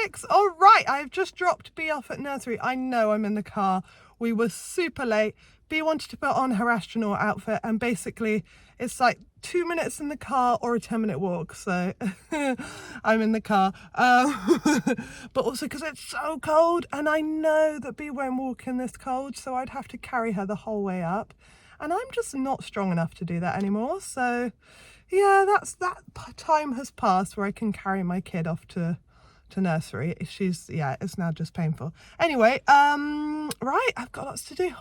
6. All right, I've just dropped Bee off at nursery. I know I'm in the car. We were super late. Bee wanted to put on her astronaut outfit, and basically it's like 2 minutes in the car or a 10-minute walk. So I'm in the car, but also because it's so cold, and I know that Bee won't walk in this cold, so I'd have to carry her the whole way up, and I'm just not strong enough to do that anymore. So yeah, that time has passed where I can carry my kid off to nursery. It's now just painful. Anyway, right, I've got lots to do.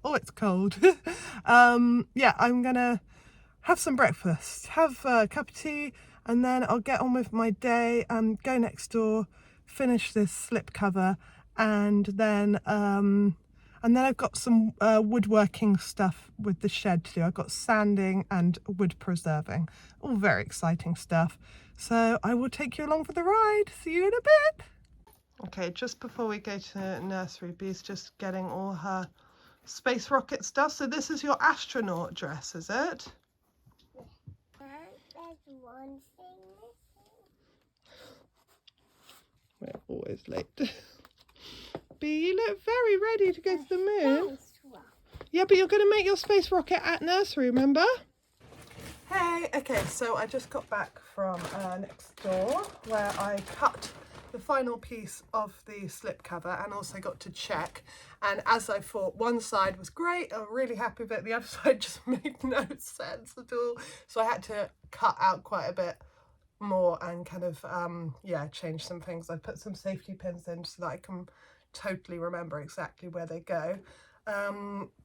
Oh, it's cold. Yeah, I'm gonna have some breakfast, have a cup of tea, and then I'll get on with my day, go next door, finish this slip cover, and then I've got some woodworking stuff with the shed to do. I've got sanding and wood preserving, all very exciting stuff. So I will take you along for the ride. See you in a bit. Okay, just before we go to nursery, Bee's just getting all her space rocket stuff. So this is your astronaut dress, is it? There's one thing missing. We're always late. Bee, you look very ready to go to the moon. Yeah, but you're going to make your space rocket at nursery, remember? Hey, okay, so I just got back from next door where I cut the final piece of the slip cover and also got to check. And as I thought, one side was great, I'm really happy with it, the other side just made no sense at all. So I had to cut out quite a bit more and kind of, change some things. I put some safety pins in so that I can totally remember exactly where they go.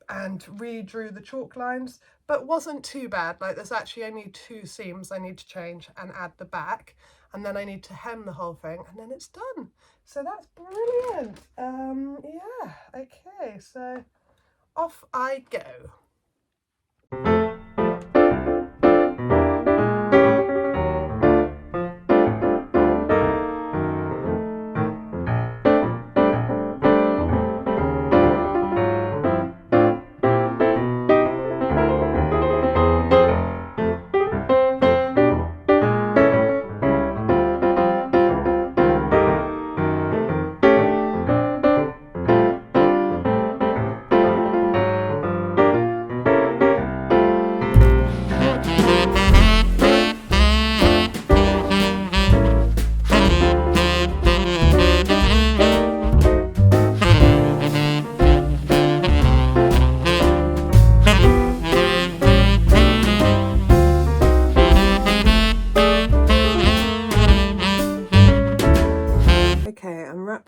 And redrew the chalk lines, but wasn't too bad. Like, there's actually only 2 seams I need to change and add the back, and then I need to hem the whole thing, and then it's done. So that's brilliant. Yeah, okay, so off I go.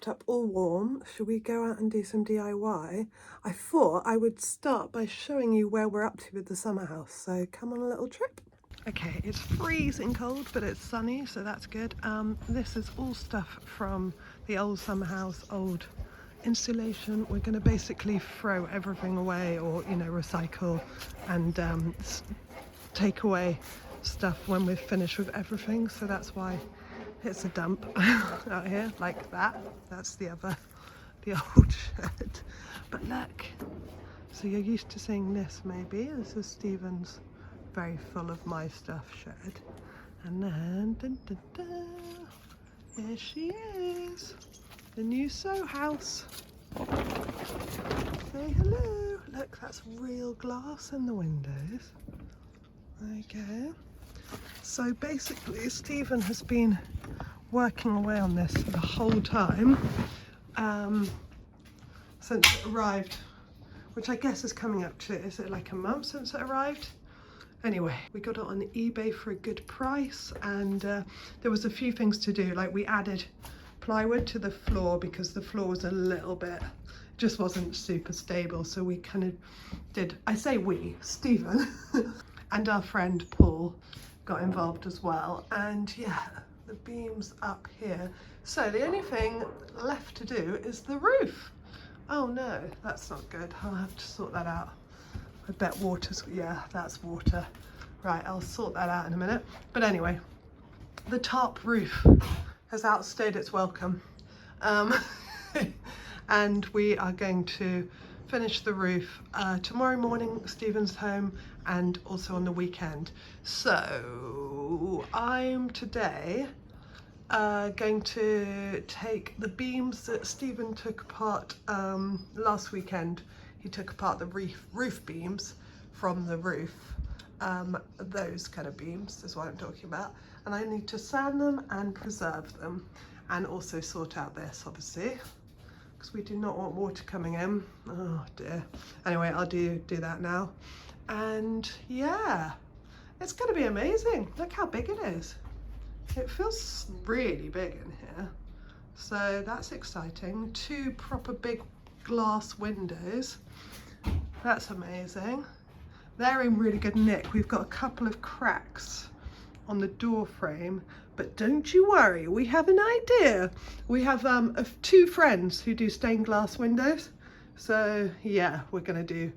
Up all warm, should we go out and do some DIY? I thought I would start by showing you where we're up to with the summer house, so come on a little trip. Okay, it's freezing cold, but it's sunny, so that's good. This is all stuff from the old summer house, old insulation. We're going to basically throw everything away, or recycle and take away stuff when we're finished with everything, so that's why it's a dump out here like that. That's the old shed. But look, so you're used to seeing this maybe. This is Stephen's very full of my stuff shed. And then, dun, dun, dun, here she is, the new sew house. Say hello. Look, that's real glass in the windows. There you go. So basically, Stephen has been working away on this the whole time since it arrived, which I guess is coming up to, is it like a month since it arrived? Anyway, we got it on eBay for a good price, and there was a few things to do, like we added plywood to the floor because the floor was a little bit, just wasn't super stable, so we kind of did, I say we, Stephen and our friend Paul got involved as well, and yeah, the beams up here. So the only thing left to do is the roof. Oh no, that's not good. I'll have to sort that out. I bet water's, yeah, that's water. Right, I'll sort that out in a minute. But anyway, the tarp roof has outstayed its welcome. And we are going to finish the roof tomorrow morning. Stephen's home, and also on the weekend. So I'm today going to take the beams that Stephen took apart last weekend. He took apart the roof beams from the roof. Those kind of beams is what I'm talking about. And I need to sand them and preserve them, and also sort out this, obviously, because we do not want water coming in. Oh dear. Anyway, I'll do that now. And yeah, it's going to be amazing. Look how big it is. It feels really big in here. So that's exciting. 2 proper big glass windows. That's amazing. They're in really good nick. We've got a couple of cracks on the door frame, but don't you worry, we have an idea. We have 2 friends who do stained glass windows. So yeah, we're gonna do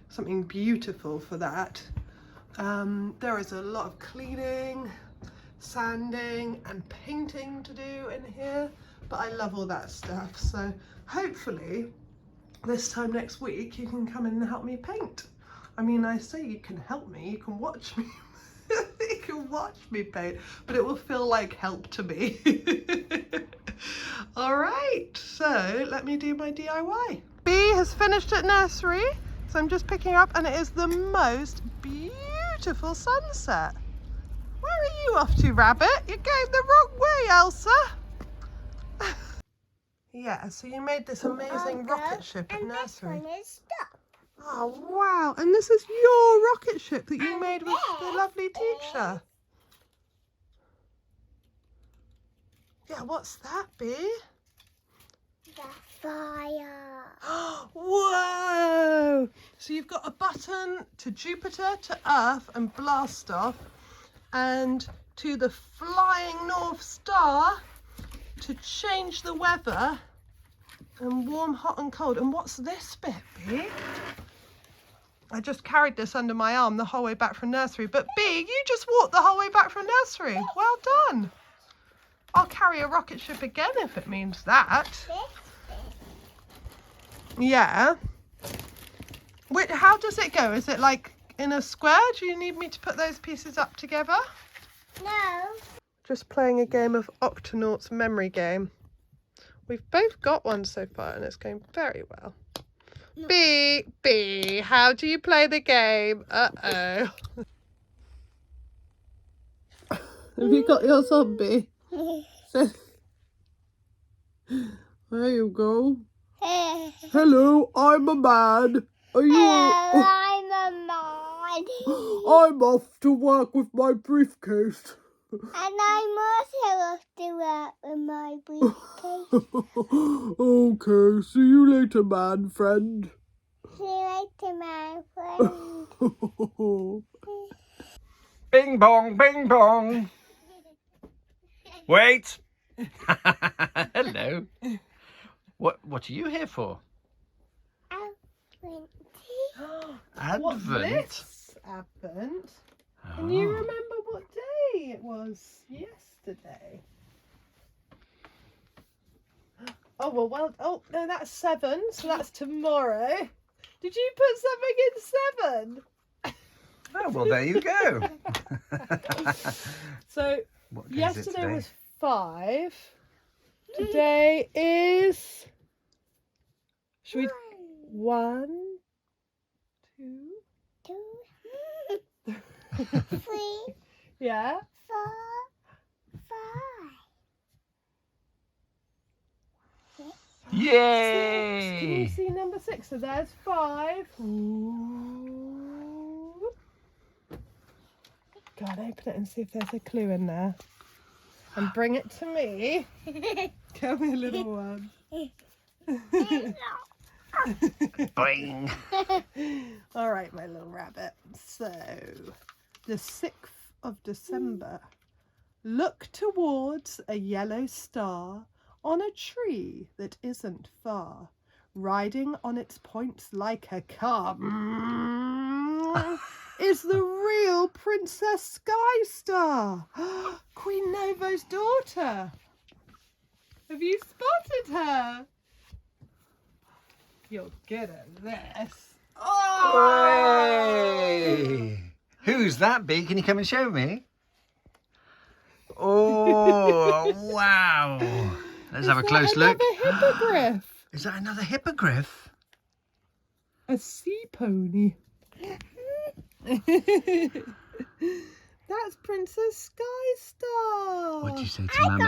something beautiful for that. There is a lot of cleaning, sanding and painting to do in here, but I love all that stuff. So hopefully this time next week you can come in and help me paint. I mean, I say you can help me, you can watch me. You can watch me paint, but it will feel like help to me. All right, so let me do my DIY. Bee has finished at nursery, so I'm just picking up, and it is the most beautiful sunset. Where are you off to, Rabbit? You're going the wrong way, Elsa. Yeah, so you made this amazing rocket ship at nursery. And this one is stuck. Oh wow, and this is your rocket ship that you made with the lovely teacher. Yeah, what's that, Bee? The fire. Whoa! So you've got a button to Jupiter, to Earth and blast off, and to the flying North Star to change the weather and warm, hot and cold. And what's this bit, Bee? I just carried this under my arm the whole way back from nursery. But Bee, you just walked the whole way back from nursery. Well done. I'll carry a rocket ship again if it means that. Yeah. Wait, how does it go? Is it like in a square? Do you need me to put those pieces up together? No. Just playing a game of Octonauts memory game. We've both got one so far and it's going very well. Bee, how do you play the game? Uh-oh. Have you got your zombie? There you go. Hello, I'm a man. Are you? I'm a man. I'm off to work with my briefcase. And I'm also off to work with my briefcase. Okay, see you later, man friend. See you later, my friend. Bing bong, bing bong. Wait. Hello. What are you here for? Advent. What's Advent. this? Advent? Can you remember what day it was yesterday? Oh, well, oh, no, that's 7, so that's tomorrow. Did you put something in 7? Oh, well, there you go. So, What day is it yesterday today? was 5. Today is... Should we... 1, 2... 2, 3, Yeah? 4, 5. Yay! Can you see number 6? So there's 5. Ooh. Go on, open it and see if there's a clue in there. And bring it to me. Come here, little one. Boing. All right, my little rabbit. So, the 6th of December. Look towards a yellow star on a tree that isn't far, riding on its points like a car. Is the real Princess Sky Star, Queen Novo's daughter. Have you spotted her? You're good at this. Hooray! Who's that, Bee? Can you come and show me? Oh, wow. Let's have a close look. Another hippogriff. Is that another hippogriff? A sea pony. That's Princess Sky Star. What do you say to Mummy?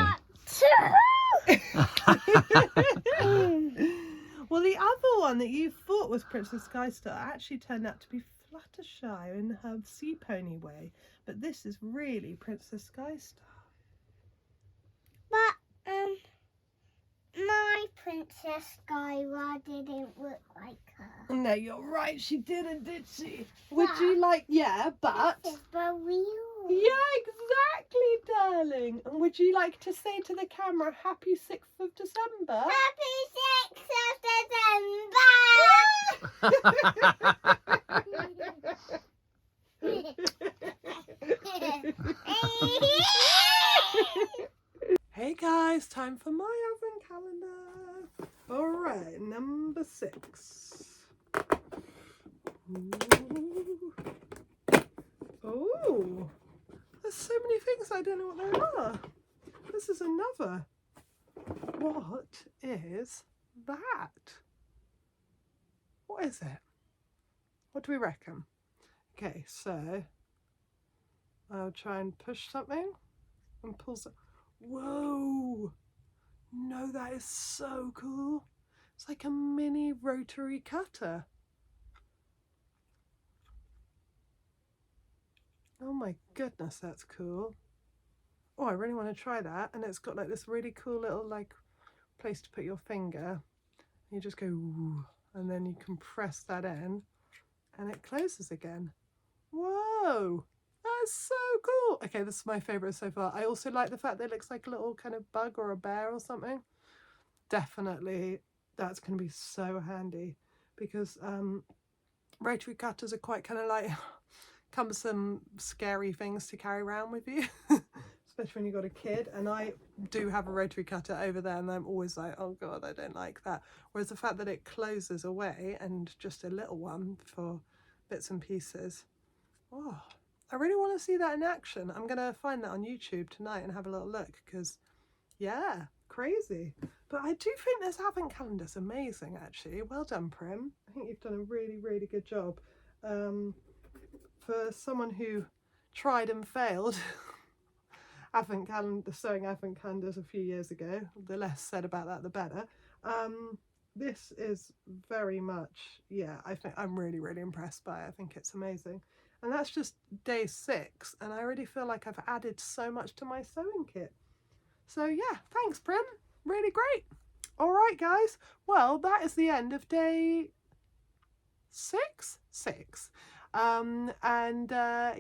Well, the other one that you thought was Princess Sky Star actually turned out to be Fluttershy in her sea pony way. But this is really Princess Sky Star. But my Princess Skylar didn't look like her. No, you're right. She didn't, did she? Would you like? Yeah, but. It's for real. Yeah, exactly, darling. And would you like to say to the camera, Happy 6th of December? Happy 6th of December! Hey guys, time for my advent calendar. All right, number 6. Ooh. Oh, there's so many things I don't know what they are. This is another. What is that? What is it? What do we reckon? Okay, so I'll try and push something and pull some. Whoa! No, that is so cool. It's like a mini rotary cutter. Oh my goodness, that's cool. Oh, I really want to try that. And it's got like this really cool little like place to put your finger. You just go, ooh, and then you can press that in and it closes again. Whoa! That's so cool. Okay, this is my favourite so far. I also like the fact that it looks like a little kind of bug or a bear or something. Definitely, that's going to be so handy because rotary cutters are quite kind of like cumbersome, scary things to carry around with you, especially when you've got a kid. And I do have a rotary cutter over there and I'm always like, oh God, I don't like that. Whereas the fact that it closes away and just a little one for bits and pieces. Oh, I really want to see that in action. I'm going to find that on YouTube tonight and have a little look because, yeah, crazy. But I do think this advent calendar's amazing, actually. Well done, Prim. I think you've done a really, really good job. For someone who tried and failed advent calendar, sewing advent calendars a few years ago, the less said about that, the better. This is very much, yeah, I think I'm really, really impressed by it. I think it's amazing. And that's just day 6, and I already feel like I've added so much to my sewing kit. So yeah, thanks, Prim. Really great. All right, guys. Well, that is the end of day 6.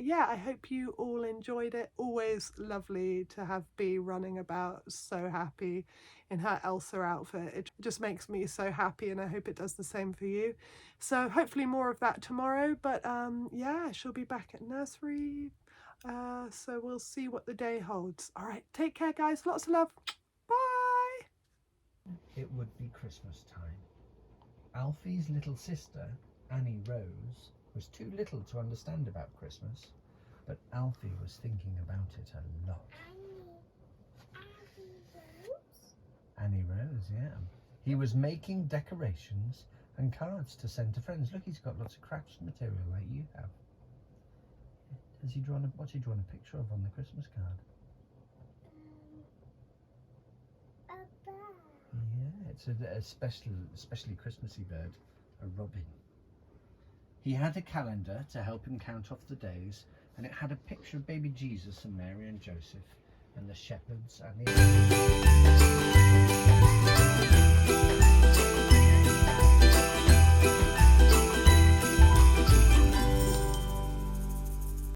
Yeah, I hope you all enjoyed it. Always lovely to have Bee running about so happy in her Elsa outfit. It just makes me so happy, and I hope it does the same for you. So hopefully more of that tomorrow, but yeah, she'll be back at nursery, so we'll see what the day holds. All right, take care, guys. Lots of love. Bye. It would be Christmas time. Alfie's little sister, Annie Rose, was too little to understand about Christmas, but Alfie was thinking about it a lot. Annie Rose, yeah. He was making decorations and cards to send to friends. Look, he's got lots of crafts material like you have. Has he drawn what's he drawn a picture of on the Christmas card? A bird. Yeah, it's a especially Christmassy bird, a robin. He had a calendar to help him count off the days, and it had a picture of baby Jesus and Mary and Joseph and the shepherds and the